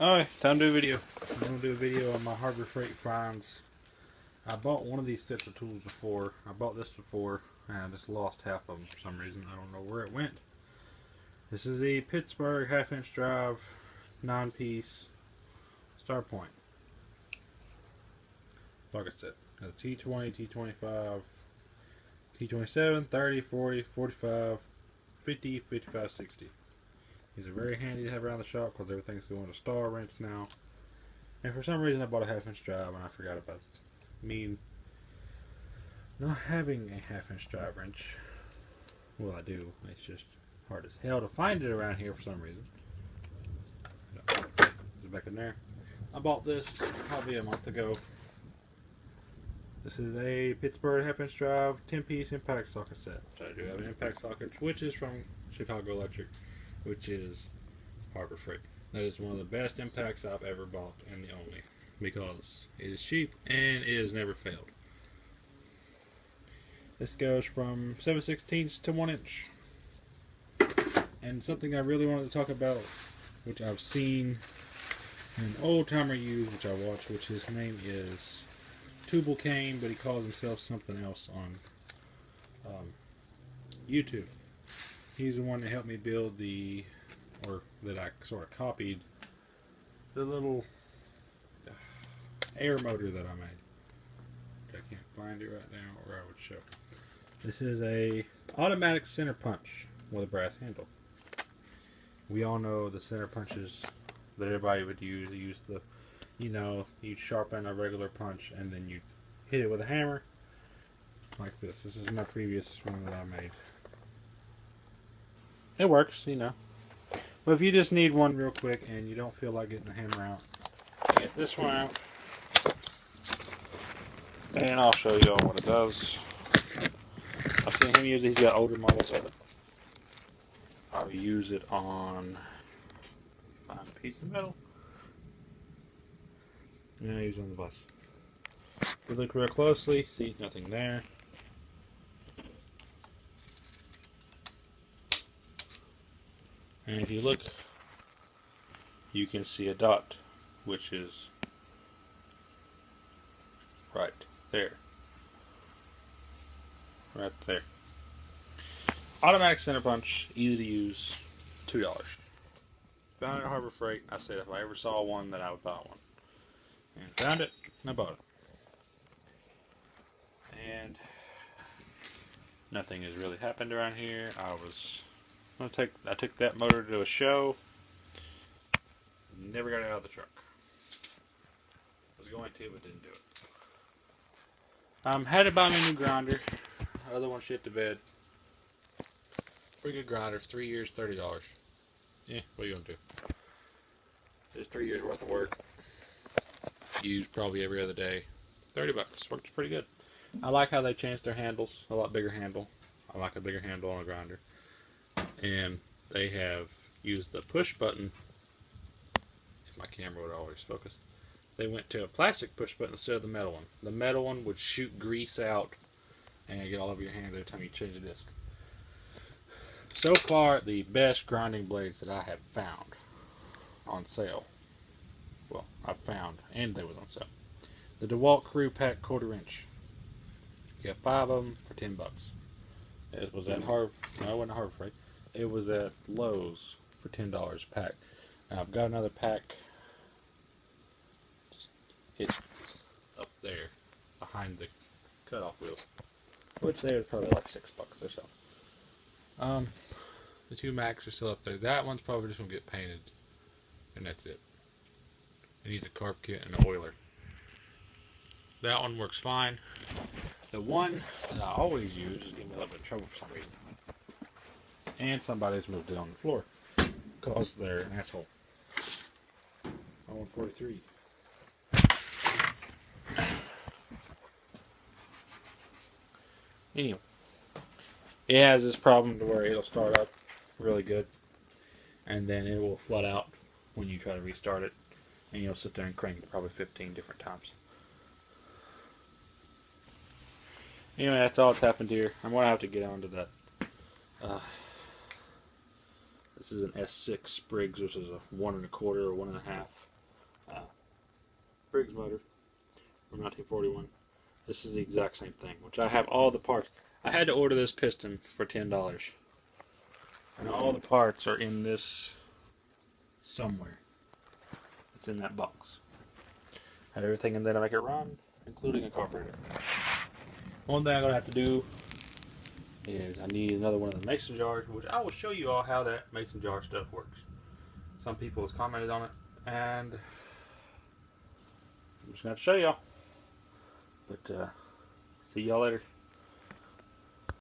Alright, time to do a video. I'm going to do a video on my Harbor Freight finds. I bought one of these sets of tools before. I bought this before, and I just lost half of them for some reason. I don't know where it went. This is a Pittsburgh half-inch drive, 9-piece star point. Like I said, got a T20, T25, T27, 30, 40, 45, 50, 55, 60. These are very handy to have around the shop because everything's going to star wrench now. And for some reason I bought a half-inch drive and I forgot about me not having a half-inch drive wrench. Well, I do. It's just hard as hell to find it around here for some reason. It's back in there. I bought this probably a month ago. This is a Pittsburgh half-inch drive 10-piece impact socket set. So I do have an impact socket, which is from Chicago Electric, which is Harbor Freight. That is one of the best impacts I've ever bought, and the only, because it is cheap and it has never failed. This goes from 7/16 to 1 inch. And something I really wanted to talk about, which I've seen an old timer use, which I watch, which his name is Tubal Cain, but he calls himself something else on YouTube. He's the one that helped me build or that I sort of copied, the little air motor that I made. I can't find it right now, or I would show. This is a automatic center punch with a brass handle. We all know the center punches that everybody would use. You use the, you'd sharpen a regular punch and then you hit it with a hammer like this. This is my previous one that I made. It works, But if you just need one real quick and you don't feel like getting the hammer out, get this one out. And I'll show you all what it does. I've seen him use it. He's got older models of it. I'll use it on, find a piece of metal. And I use it on the bus. If you look real closely, see nothing there. And if you look, you can see a dot, which is right there. Right there. Automatic center punch, easy to use, $2. Found it at Harbor Freight. I said if I ever saw one, that I would buy one. And found it, and I bought it. And nothing has really happened around here. I took that motor to a show. Never got it out of the truck. Was going to, but didn't do it. Had to buy me a new grinder. The other one shit to bed. Pretty good grinder. 3 years, $30. Yeah, what are you gonna do? It's 3 years worth of work. Used probably every other day. $30. Works pretty good. I like how they changed their handles. A lot bigger handle. I like a bigger handle on a grinder. And they have used the push button. If my camera would always focus. They went to a plastic push button instead of the metal one. The metal one would shoot grease out and get all over your hand every time you change the disc. So far, the best grinding blades that I have found on sale. Well, I've found, and they was on sale. The DeWalt Crew Pack 1/4 inch. You have 5 of them for $10. It was at no, it wasn't Harbor Freight. It was at Lowe's for $10 a pack. Now I've got another pack. It's up there behind the cutoff wheels, which they are probably like $6 or so. The 2 Macs are still up there. That one's probably just gonna get painted, and that's it. It needs a carb kit and an oiler. That one works fine. The one that I always use is giving me a little bit of trouble for some reason. And somebody's moved it on the floor because they're an asshole. 143. Anyway, it has this problem to where it'll start up really good, and then it will flood out when you try to restart it, and you'll sit there and crank it probably 15 different times. Anyway, that's all that's happened here. I'm going to have to get onto that This is an S6 Briggs, which is a 1 1/4 or 1 1/2 Briggs motor from 1941. This is the exact same thing, which I have all the parts. I had to order this piston for $10. And all the parts are in this somewhere. It's in that box. I have everything in there to make it run, including a carburetor. One thing I'm going to have to do is I need another one of the mason jars, which I will show you all how that mason jar stuff works. Some people have commented on it, and I'm just going to show y'all. But see y'all later.